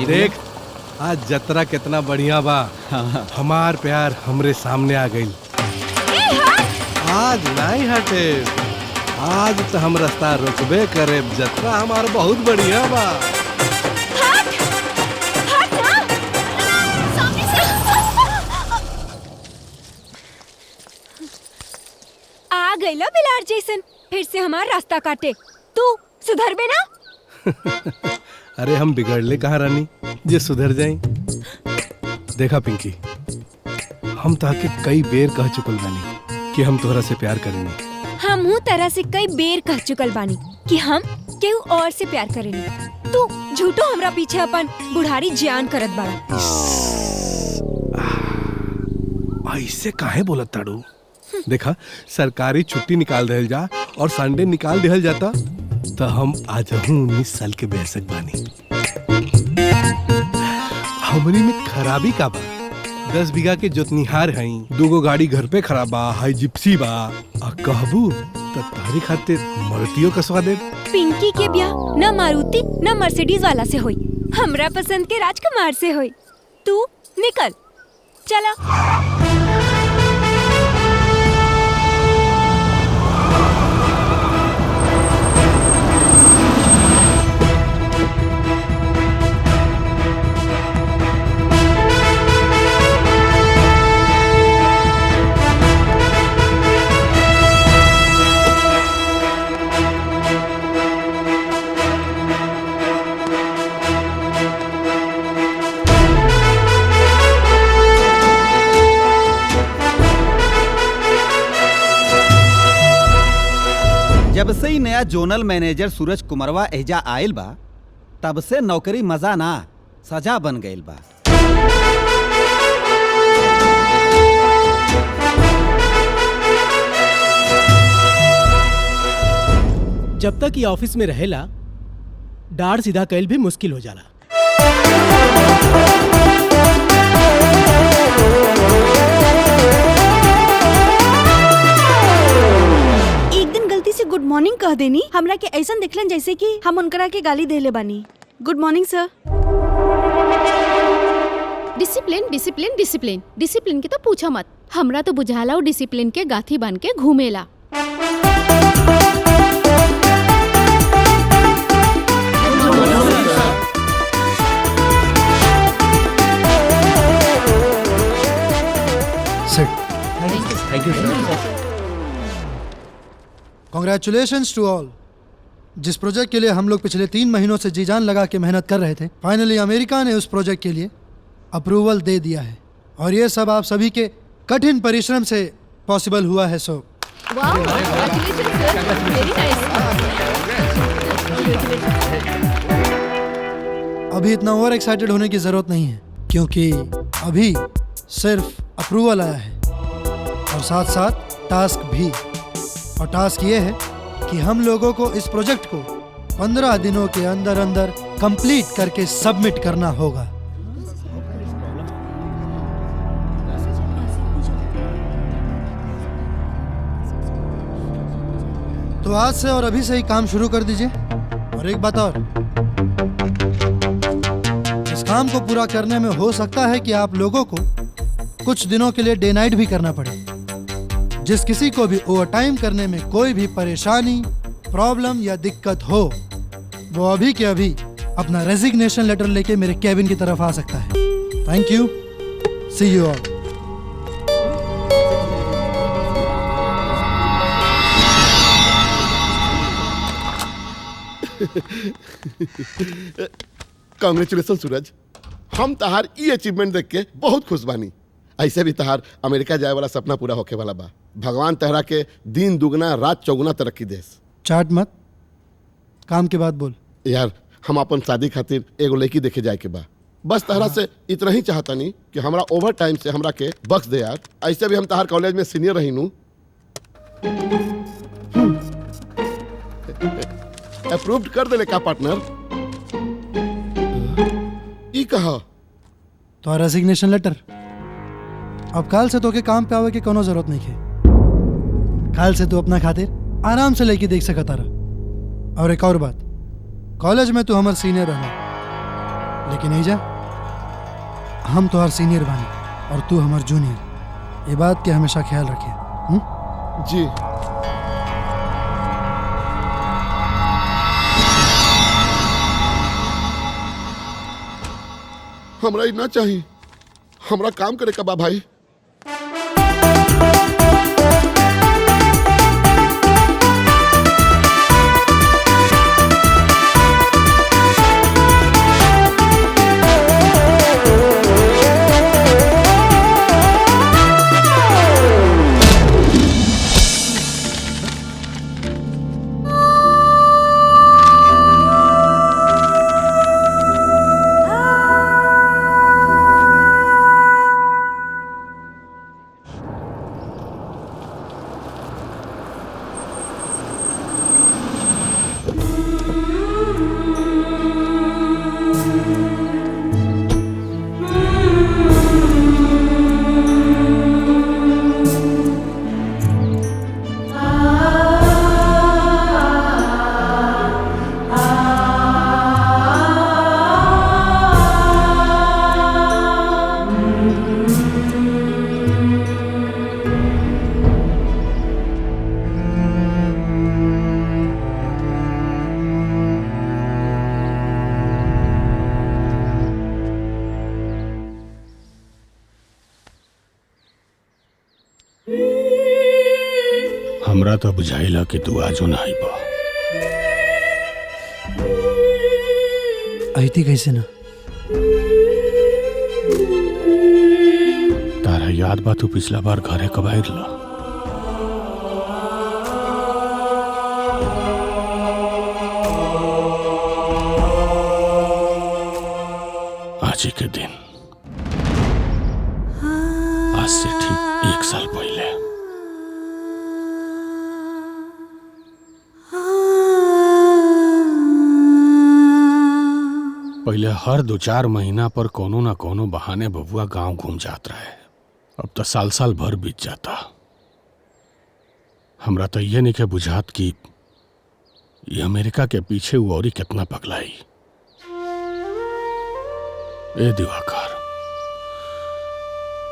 देख आज जतरा कितना बढ़िया बा। हमार प्यार हमरे सामने आ गई। आज नहीं हटे, आज तो हम रास्ता रोकबे करे। जतरा हमार बहुत बढ़िया बा। आ गईला बिलार जैसन, फिर से हमार रास्ता काटे। तू सुधर बे ना। अरे हम बिगड़ले कहाँ रानी जे सुधर जाए। देखा पिंकी, हम ताके कई बेर कह चुकल बानी कि हम तोहरा से प्यार करेनी। हमहू तरह से कई बेर कह चुकल बानी कि हम केहू और से प्यार करेनी। तू झूठो हमरा पीछे अपन बुढ़ारी जान करत बाड़ा। ऐसे काहे बोलत ताड़ू? देखा सरकारी छुट्टी निकाल देल जा और संडे निकाल देल जाता तो हम आज 19 साल के बेसक बानी। हमनी में खराबी का बा? 10 बीघा के जोतनिहार हई, 2 गाड़ी घर पे खराब बा, हाई जिप्सी बा। आ कहबू तो तारी खातिर मारुतियो कसवा दे। पिंकी के ब्याह न मारुति न मर्सिडीज वाला से होई, हमरा पसंद के राजकुमार से होई। तू निकल चला। जब से ही नया जोनल मैनेजर सूरज कुमारवा एजा आयल बा, तब से नौकरी मजा ना सजा बन गईल बा। जब तक ये ऑफिस में रहेला, डाढ़ सीधा कैल भी मुश्किल हो जाला। गुड मॉर्निंग कह देनी, हमरा के ऐसा दिखलन जैसे कि हम उनकरा के गाली देले बानी। गुड मॉर्निंग सर। डिसिप्लिन डिसिप्लिन डिसिप्लिन डिसिप्लिन के तो पूछा मत। हमरा तो बुझाला वो डिसिप्लिन के गाथी बन के घूमेला। Thank you sir. Congratulations to all. जिस प्रोजेक्ट के लिए हम लोग पिछले 3 महीनों से जी जान लगा के मेहनत कर रहे थे, फाइनली अमेरिका ने उस प्रोजेक्ट के लिए अप्रूवल दे दिया है और ये सब आप सभी के कठिन परिश्रम से पॉसिबल हुआ है। सो अभी इतना ओवर एक्साइटेड होने की जरूरत नहीं है, क्योंकि अभी सिर्फ अप्रूवल आया है और साथ साथ टास्क भी। और टास्क ये है कि हम लोगों को इस प्रोजेक्ट को 15 दिनों के अंदर अंदर कंप्लीट करके सबमिट करना होगा। तो आज से और अभी से ही काम शुरू कर दीजिए। और एक बात और, इस काम को पूरा करने में हो सकता है कि आप लोगों को कुछ दिनों के लिए डे नाइट भी करना पड़े। जिस किसी को भी ओवर टाइम करने में कोई भी परेशानी, प्रॉब्लम या दिक्कत हो, वो अभी के अभी अपना रेजिग्नेशन लेटर लेके मेरे कैबिन की तरफ आ सकता है। Thank you, see you all. Congratulation Suraj, हम तहार ई अचीवमेंट देख के बहुत खुश बानी। ऐसे भी तहार अमेरिका जाए वाला सपना पूरा होके वाला बा। भगवान तहरा के दिन दुगना रात चौगुना तरक्की देस। चाट मत, काम के बाद बोल। यार हम अपन शादी खातिर एगो लड़की देखे जाए के बा। बस तहरा से इतना ही चाहता नहीं कि हमरा ओवर टाइम से हमरा के बख्श दे यार। ऐसे भी हम तहार कॉलेज में सीनियर रही नू। अप्रूव्ड कर देले का पार्टनर? कहा तो रेजिग्नेशन लेटर। अब काल से तो के काम पे आवे के कोनो जरूरत नहीं है। काल से तू अपना खातिर आराम से लेके देख सकता रहा। और एक और बात, कॉलेज में तू हमार सीनियर रहना, लेकिन नहीं जा, हम तो हर सीनियर बानी और तू हमार जूनियर। ये बात के हमेशा ख्याल रखिए। जी। हमरा ही ना चाहिए, हमरा काम करे का बा भाई। हमरा तो बुझाइला कि तू आजो ना आई बा। आईती कैसे ना? तारा याद बा तू पिछला बार घरे कब आइल? आज ही के दिन, आज से ठीक 1 साल पहले। पहले हर 2-4 महीना पर कोनो ना कोनो बहाने बबुआ गांव घूम जात रहे। अब तो साल साल भर बीत जाता। हमरा तो ये नहीं के बुझात कि ये अमेरिका के पीछे वो औरी कितना पगलाई। ए दिवाकर,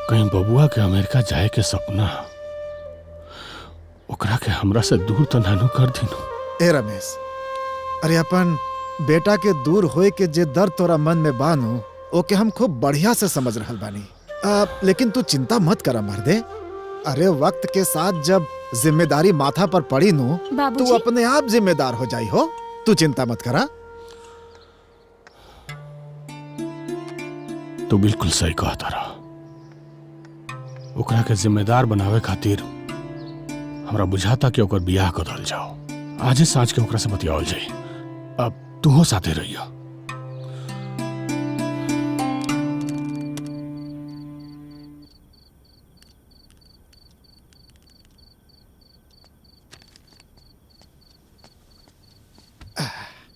कहीं बबुआ के अमेरिका जाए के सपना ओकरा के हमरा से दूर तो नानू कर दिनु। ए रमेश, अरे अपन बेटा के दूर होए के जे दर्द तोरा मन में बानू ओके हम खूब बढ़िया से समझ रहल बानी। लेकिन तू चिंता मत करा मर्दे। अरे वक्त के साथ जब जिम्मेदारी माथा पर पड़ी नू तू अपने आप जिम्मेदार हो जाई हो। तू चिंता मत करा। तू बिल्कुल सही कहा तारा। ओकरा के जिम्मेदार बनावे खातिर हमरा बुझाता कि ओकर बियाह कर जाओ। आजे सांझ के ओकरा से बतियावल जाई। अब तू हो साथे रहिया।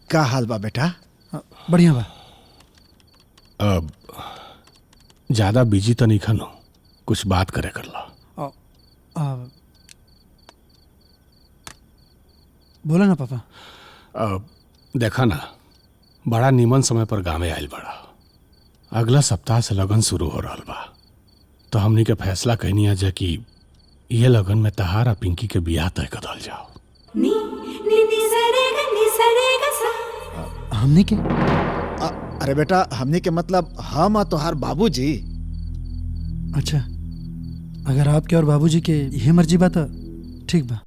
का हाल बा बेटा? बढ़िया बा। अब ज्यादा बिजी तो नहीं खनो, कुछ बात करे कर ला। बोला ना पापा। अब देखा ना, बड़ा नीमन समय पर गाँव आयल बड़ा। अगला सप्ताह से लगन शुरू हो रहा बा। तो हमनी के फैसला कहनी है कि ये लगन में तहारा पिंकी के बियाह तय कर जाओ। हमनी के? अरे बेटा, हमनी के मतलब हम और तोहार बाबूजी। अच्छा, अगर आपके और बाबूजी के ये मर्जी बा तो ठीक बा।